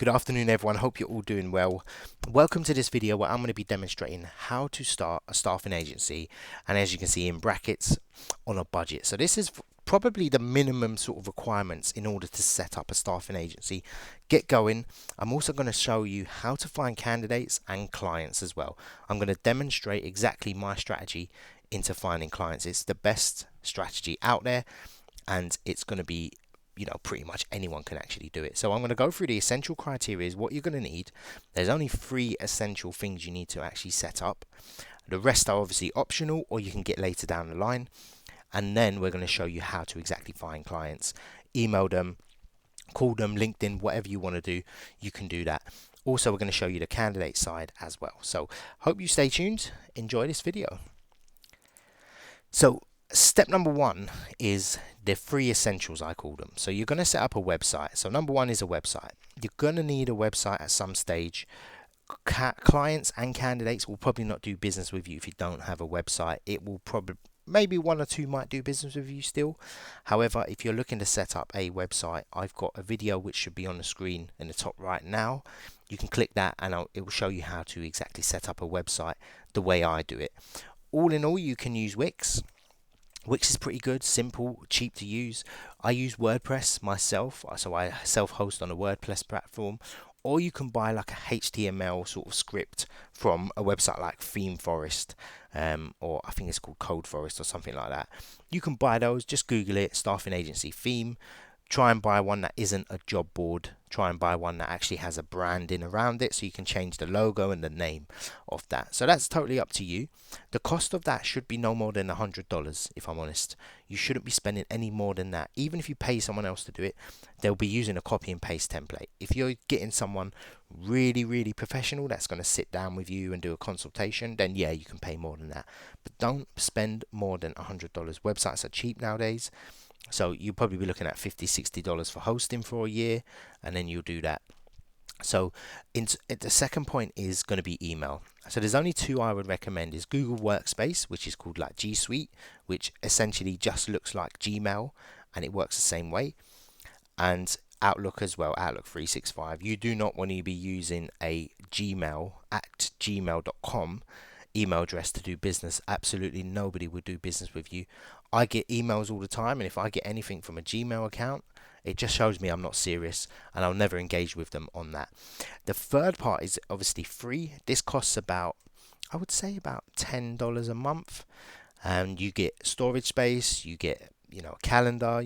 Good afternoon, everyone. Hope you're all doing well. Welcome to this video where I'm going to be demonstrating how to start a staffing agency, and as you can see in brackets, on a budget. So this is probably the minimum sort of requirements in order to set up a staffing agency. Get going. I'm also going to show you how to find candidates and clients as well. I'm going to demonstrate exactly my strategy into finding clients. It's the best strategy out there, and it's going to be pretty much anyone can actually do it. So I'm going to go through the essential criteria is what you're going to need. There's only 3 essential things you need to actually set up. The rest are obviously optional, or you can get later down the line. And then we're going to show you how to exactly find clients, email them, call them, LinkedIn, whatever you want to do, you can do that. Also, we're going to show you the candidate side as well. So hope you stay tuned. Enjoy this video. So step number 1 is the 3 essentials, I call them. So you're going to set up a website. So number 1 is a website. You're going to need a website at some stage. Clients and candidates will probably not do business with you if you don't have a website. It will probably, maybe 1 or 2 might do business with you still. However, if you're looking to set up a website, I've got a video which should be on the screen in the top right now. You can click that and it will show you how to exactly set up a website the way I do it. All in all, you can use Wix. Wix is pretty good, simple, cheap to use. I use WordPress myself, so I self-host on a WordPress platform. Or you can buy like a HTML sort of script from a website like ThemeForest, or I think it's called CodeForest or something like that. You can buy those, just Google it, staffing agency theme. Try and buy one that isn't a job board. Try and buy one that actually has a branding around it, so you can change the logo and the name of that. So that's totally up to you. The cost of that should be no more than $100, if I'm honest. You shouldn't be spending any more than that. Even if you pay someone else to do it, they'll be using a copy and paste template. If you're getting someone really professional that's going to sit down with you and do a consultation, then yeah, you can pay more than that. But don't spend more than $100. Websites are cheap nowadays. So you'll probably be looking at $50, $60 for hosting for a year, and then you'll do that. So the second point is going to be email. So there's only 2 I would recommend is Google Workspace, which is called like G Suite, which essentially just looks like Gmail and it works the same way. And Outlook as well, Outlook 365. You do not want to be using a Gmail at gmail.com email address to do business. Absolutely nobody would do business with you. I get emails all the time, and if I get anything from a Gmail account, it just shows me I'm not serious, and I'll never engage with them on that. The third part is obviously free. This costs about, I would say about $10 a month, and you get storage space, you get a calendar.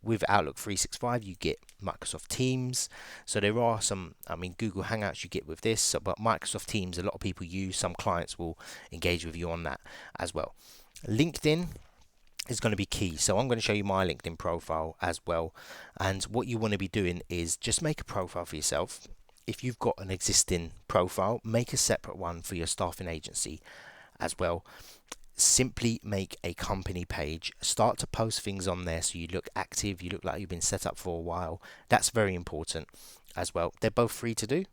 With Outlook 365 you get Microsoft Teams. So there are some, Google Hangouts you get with this, but Microsoft Teams a lot of people use. Some clients will engage with you on that as well. LinkedIn is going to be key, so I'm going to show you my LinkedIn profile as well. And what you want to be doing is just make a profile for yourself. If you've got an existing profile, make a separate one for your staffing agency as well. Simply make a company page, start to post things on there so you look active, you look like you've been set up for a while. That's very important as well. They're both free to do,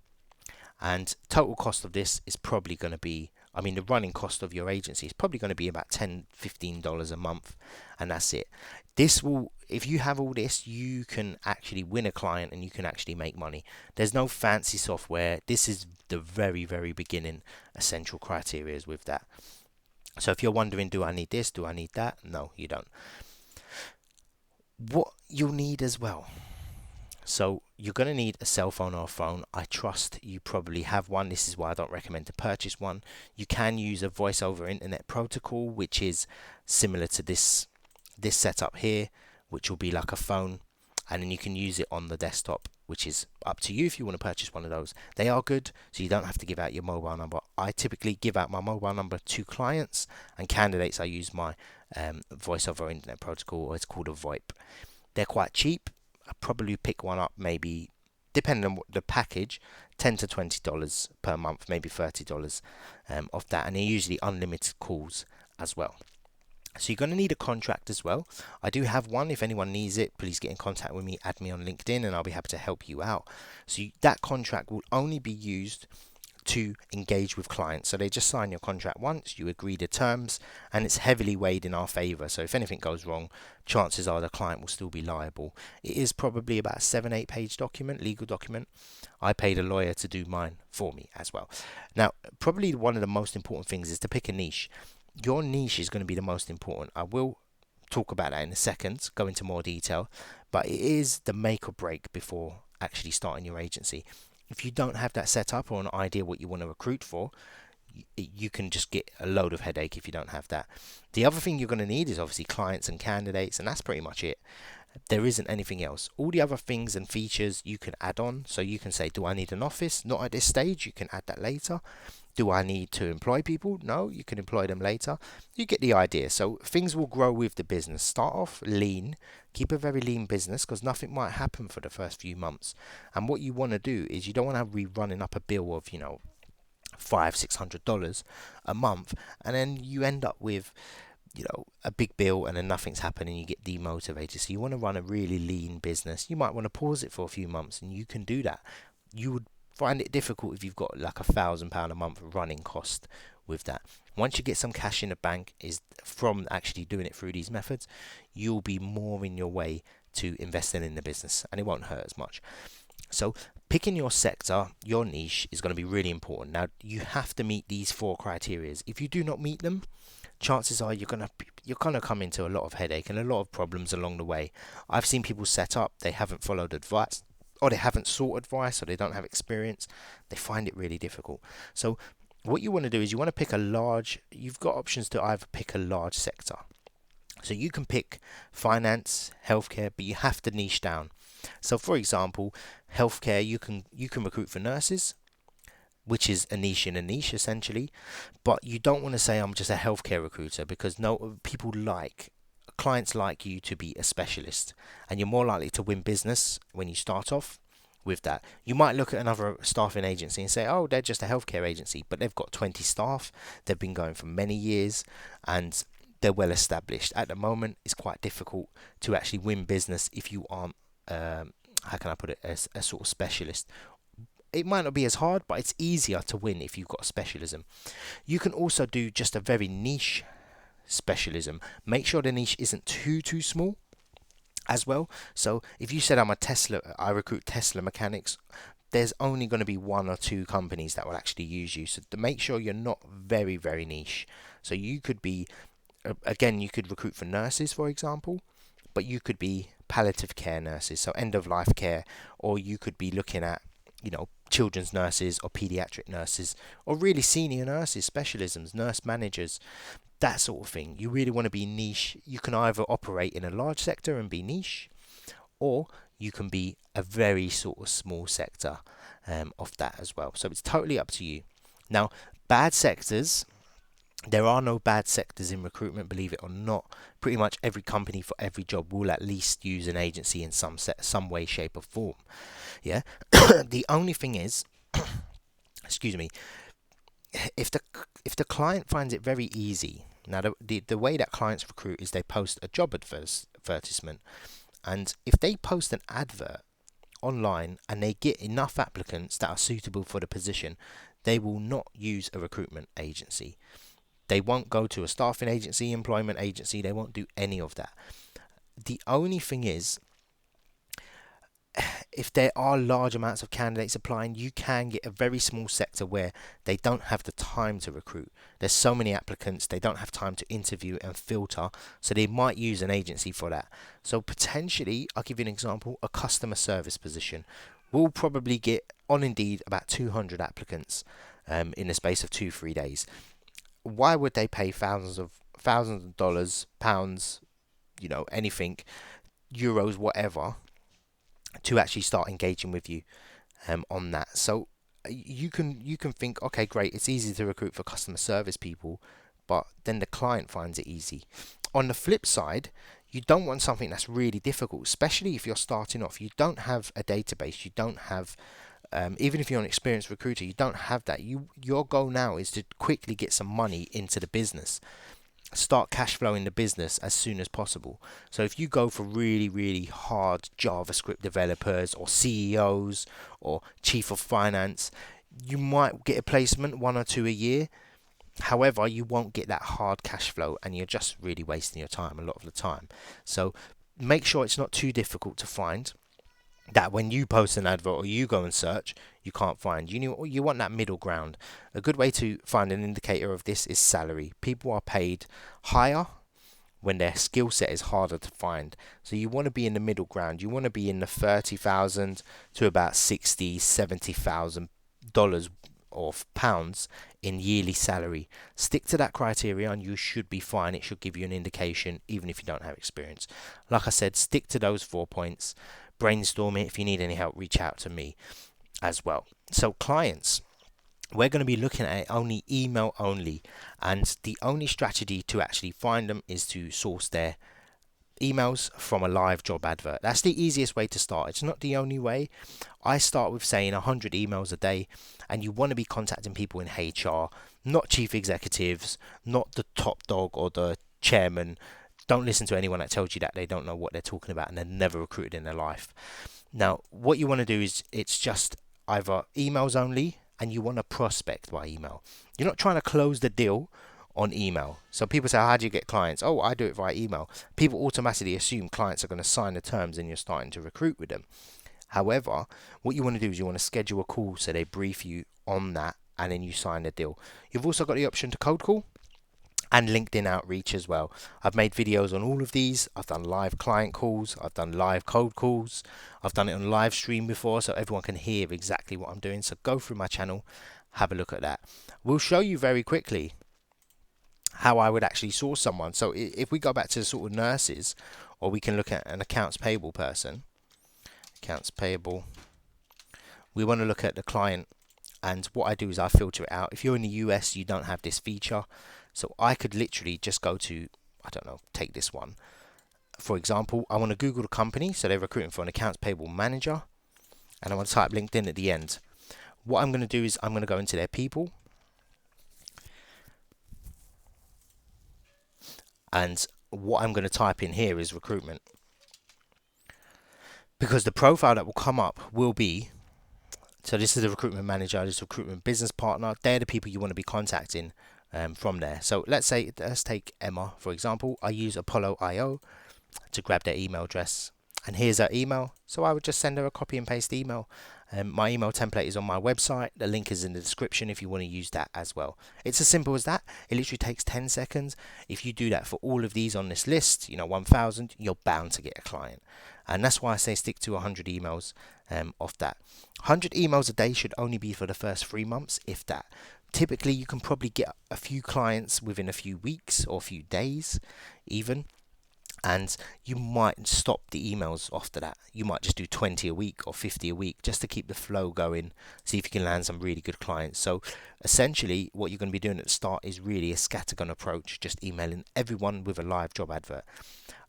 and total cost of this is probably going to be, the running cost of your agency is probably going to be about $10-15 a month, and that's it. This will, if you have all this, you can actually win a client and you can actually make money. There's no fancy software. This is the very beginning essential criteria with that. So if you're wondering, do I need this, do I need that? No, you don't. What you'll need as well. So you're going to need a cell phone or a phone. I trust you probably have one. This is why I don't recommend to purchase one. You can use a voice over internet protocol, which is similar to this setup here, which will be like a phone, and then you can use it on the desktop, which is up to you if you want to purchase one of those. They are good, so you don't have to give out your mobile number. I typically give out my mobile number to clients, and candidates I use my voice over internet protocol, or it's called a VoIP. They're quite cheap. I'll probably pick one up, maybe depending on the package, $10 to $20 per month, maybe $30 of that, and they're usually unlimited calls as well. So you're going to need a contract as well. I do have one. If anyone needs it, please get in contact with me, add me on LinkedIn, and I'll be happy to help you out. So that contract will only be used to engage with clients. So they just sign your contract once, you agree the terms, and it's heavily weighed in our favor. So if anything goes wrong, chances are the client will still be liable. It is probably about a 7-8 page document, legal document. I paid a lawyer to do mine for me as well. Now, probably one of the most important things is to pick a niche. Your niche is going to be the most important. I will talk about that in a second, go into more detail, but it is the make or break before actually starting your agency. If you don't have that set up or an idea what you want to recruit for, you can just get a load of headache if you don't have that. The other thing you're going to need is obviously clients and candidates, and that's pretty much it. There isn't anything else. All the other things and features you can add on. So you can say, do I need an office? Not at this stage. You can add that later. Do I need to employ people? No, you can employ them later. You get the idea. So things will grow with the business. Start off lean. Keep a very lean business because nothing might happen for the first few months. And what you want to do is you don't want to be running up a bill of, $500-600 a month, and then you end up with a big bill and then nothing's happening, you get demotivated. So you want to run a really lean business. You might want to pause it for a few months, and you can do that. You would find it difficult if you've got like £1,000 a month running cost with that. Once you get some cash in the bank is from actually doing it through these methods, you'll be more in your way to investing in the business, and it won't hurt as much. So picking your sector, your niche, is going to be really important. Now, you have to meet these 4 criteria. If you do not meet them, chances are you're gonna come into a lot of headache and a lot of problems along the way. I've seen people set up, they haven't followed advice, or they haven't sought advice, or they don't have experience. They find it really difficult. So what you want to do is you want to pick you've got options to either pick a large sector. So you can pick finance, healthcare, but you have to niche down. So for example, healthcare, you can recruit for nurses, which is a niche in a niche essentially, but you don't want to say I'm just a healthcare recruiter, because clients like you to be a specialist, and you're more likely to win business when you start off with that. You might look at another staffing agency and say, oh, they're just a healthcare agency, but they've got 20 staff, they've been going for many years, and they're well established. At the moment, it's quite difficult to actually win business if you aren't, how can I put it, as a sort of specialist. It might not be as hard, but it's easier to win if you've got a specialism. You can also do just a very niche specialism. Make sure the niche isn't too small as well. So if you said I recruit Tesla mechanics, there's only going to be 1 or 2 companies that will actually use you. So to make sure you're not very, very niche. So you could be, again, you could recruit for nurses, for example, but you could be palliative care nurses, so end of life care, or you could be looking at, children's nurses or pediatric nurses, or really senior nurses, specialisms, nurse managers, that sort of thing. You really want to be niche. You can either operate in a large sector and be niche, or you can be a very sort of small sector of that as well. So it's totally up to you. Now, bad sectors, there are no bad sectors in recruitment, believe it or not. Pretty much every company for every job will at least use an agency in some way, shape or form. Yeah. The only thing is, excuse me, if the client finds it very easy. Now, the way that clients recruit is they post a job advertisement, and if they post an advert online and they get enough applicants that are suitable for the position, they will not use a recruitment agency. They won't go to a staffing agency, employment agency. They won't do any of that. The only thing is, if there are large amounts of candidates applying, you can get a very small sector where they don't have the time to recruit. There's so many applicants, they don't have time to interview and filter, so they might use an agency for that. So potentially, I'll give you an example, a customer service position will probably get on Indeed about 200 applicants in the space of 2-3 days. Why would they pay thousands of dollars, pounds, anything, euros, whatever, to actually start engaging with you on that? So you can think, okay, great, it's easy to recruit for customer service people, but then the client finds it easy. On the flip side, you don't want something that's really difficult, especially if you're starting off. You don't have a database, you don't have even if you're an experienced recruiter, you don't have that. Your goal now is to quickly get some money into the business, start cash flowing the business as soon as possible. So if you go for really, really hard JavaScript developers or CEOs or chief of finance, You might get a placement, one or two a year. However, you won't get that hard cash flow, and you're just really wasting your time a lot of the time. So make sure it's not too difficult to find, that when you post an advert or you go and search, you can't find. You want that middle ground. A good way to find an indicator of this is salary. People are paid higher when their skill set is harder to find. So you want to be in the middle ground. You want to be in the 30,000 to about 60, $70,000 or pounds in yearly salary. Stick to that criteria and you should be fine. It should give you an indication even if you don't have experience. Like I said, stick to those 4 points. Brainstorm it. If you need any help, reach out to me as well. So clients, we're going to be looking at only email only, and the only strategy to actually find them is to source their emails from a live job advert. That's the easiest way to start. It's not the only way. I start with saying 100 emails a day, and you want to be contacting people in HR, not chief executives, not the top dog or the chairman. Don't listen to anyone that tells you that they don't know what they're talking about and they've never recruited in their life. Now, what you want to do is it's just either emails only, and you want to prospect by email. You're not trying to close the deal on email. So people say, how do you get clients? Oh, I do it via email. People automatically assume clients are going to sign the terms and you're starting to recruit with them. However, what you want to do is you want to schedule a call so they brief you on that and then you sign the deal. You've also got the option to cold call and LinkedIn outreach as well. I've made videos on all of these. I've done live client calls. I've done live cold calls. I've done it on live stream before so everyone can hear exactly what I'm doing. So go through my channel, have a look at that. We'll show you very quickly how I would actually source someone. So if we go back to sort of nurses, or we can look at an accounts payable person. Accounts payable. We want to look at the client, and what I do is I filter it out. If you're in the US, you don't have this feature. So I could literally just go to, I don't know, take this one. For example, I want to Google the company. So they're recruiting for an accounts payable manager. And I want to type LinkedIn at the end. What I'm going to do is I'm going to go into their people. And what I'm going to type in here is recruitment. Because the profile that will come up will be, so this is the recruitment manager, this is recruitment business partner. They're the people you want to be contacting from there. So let's take Emma, for example. I use Apollo IO to grab their email address. And here's her email. So I would just send her a copy and paste email. My email template is on my website. The link is in the description if you want to use that as well. It's as simple as that. It literally takes 10 seconds. If you do that for all of these on this list, 1,000, you're bound to get a client. And that's why I say stick to 100 emails off that. 100 emails a day should only be for the first 3 months, if that. Typically, you can probably get a few clients within a few weeks or a few days even. And you might stop the emails after that. You might just do 20 a week or 50 a week just to keep the flow going, see if you can land some really good clients. So essentially what you're going to be doing at the start is really a scattergun approach, just emailing everyone with a live job advert.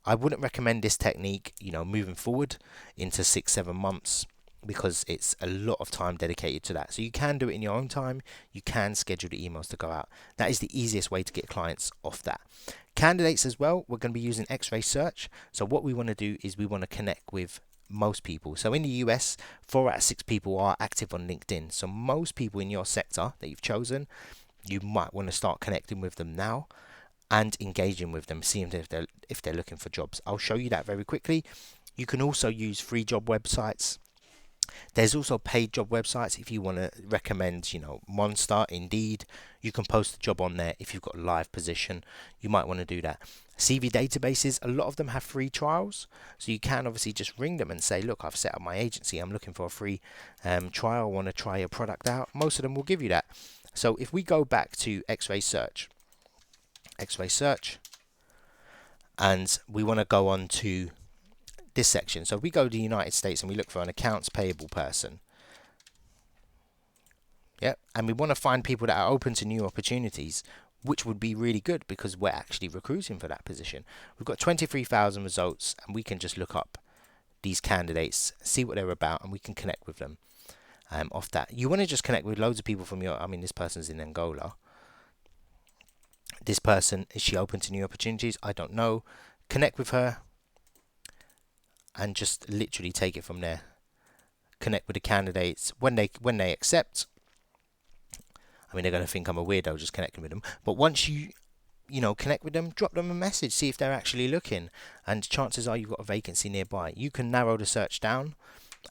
I wouldn't recommend this technique, moving forward into 6-7 months, because it's a lot of time dedicated to that. So you can do it in your own time. You can schedule the emails to go out. That is the easiest way to get clients off that. Candidates as well, we're going to be using X-ray search. So what we want to do is we want to connect with most people. So in the US, 4 out of 6 people are active on LinkedIn. So most people in your sector that you've chosen, you might want to start connecting with them now and engaging with them, seeing if they're looking for jobs. I'll show you that very quickly. You can also use free job websites. There's also paid job websites if you want to recommend, Monster, Indeed. You can post a job on there if you've got a live position. You might want to do that. CV databases, a lot of them have free trials. So you can obviously just ring them and say, look, I've set up my agency. I'm looking for a free trial. I want to try your product out. Most of them will give you that. So if we go back to X-ray search, and we want to go on to this section. So if we go to the United States and we look for an accounts payable person, and we want to find people that are open to new opportunities, which would be really good because we're actually recruiting for that position. We've got 23,000 results, and we can just look up these candidates, see what they're about, and we can connect with them off that. You want to just connect with loads of people from this person's in Angola. This person, is she open to new opportunities? I don't know. Connect with her and just literally take it from there. Connect with the candidates. When they accept, I mean, they're going to think I'm a weirdo just connecting with them. But once you connect with them, drop them a message, see if they're actually looking, and chances are you've got a vacancy nearby. You can narrow the search down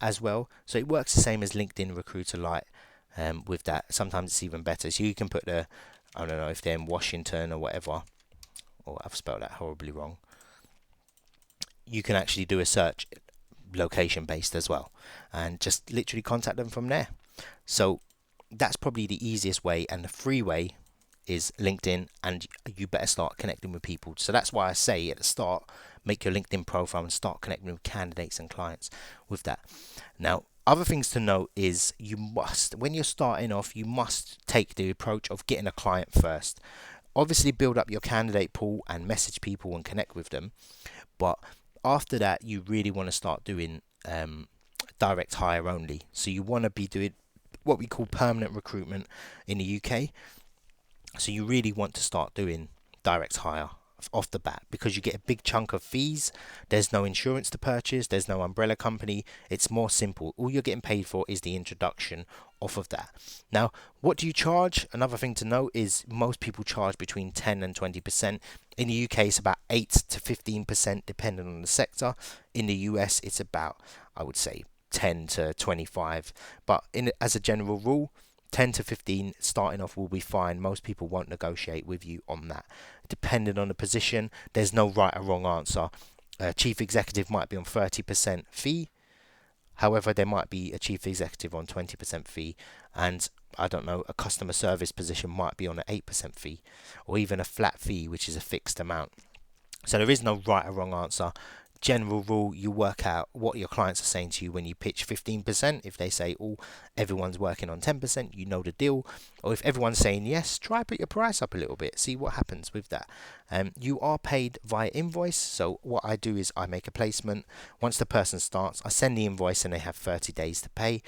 as well, so it works the same as LinkedIn Recruiter Lite. With that, sometimes it's even better. So you can put I don't know if they're in Washington or whatever, or I've spelled that horribly wrong. You can actually do a search location based as well, and just literally contact them from there. So that's probably the easiest way, and the free way is LinkedIn, and you better start connecting with people. So that's why I say at the start, make your LinkedIn profile and start connecting with candidates and clients with that. Now, other things to note is when you're starting off, you must take the approach of getting a client first. Obviously build up your candidate pool and message people and connect with them, but after that you really want to start doing direct hire only. So you want to be doing what we call permanent recruitment in the UK. So you really want to start doing direct hire off the bat, because you get a big chunk of fees. There's no insurance to purchase, there's no umbrella company. It's more simple. All you're getting paid for is the introduction off of that. Now, what do you charge? Another thing to note is most people charge between 10 and 20%. In the UK it's about 8 to 15% depending on the sector. In the US it's about, I would say, 10 to 25, but as a general rule, 10 to 15 starting off will be fine. Most people won't negotiate with you on that. Depending on the position, there's no right or wrong answer. Chief executive might be on 30% fee. However, there might be a chief executive on 20% fee, and I don't know, a customer service position might be on an 8% fee, or even a flat fee, which is a fixed amount. So there is no right or wrong answer. General rule, you work out what your clients are saying to you when you pitch 15%. If they say, oh, everyone's working on 10%, you know the deal. Or if everyone's saying yes, try put your price up a little bit, see what happens with that. You are paid via invoice. So what I do is I make a placement. Once the person starts, I send the invoice and they have 30 days to pay.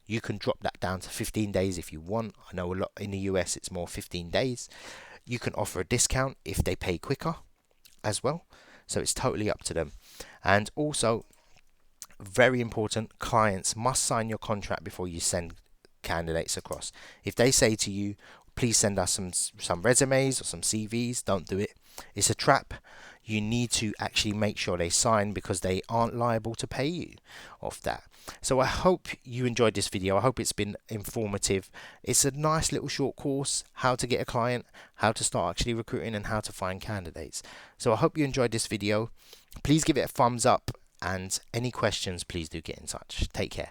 You can drop that down to 15 days if you want. I know a lot in the US it's more 15 days. You can offer a discount if they pay quicker as well. So it's totally up to them. And also, very important, clients must sign your contract before you send candidates across. If they say to you, please send us some resumes or some CVs, don't do it. It's a trap. You need to actually make sure they sign, because they aren't liable to pay you off that. So I hope you enjoyed this video. I hope it's been informative. It's a nice little short course, how to get a client, how to start actually recruiting, and how to find candidates. So I hope you enjoyed this video. Please give it a thumbs up, and any questions, please do get in touch. Take care.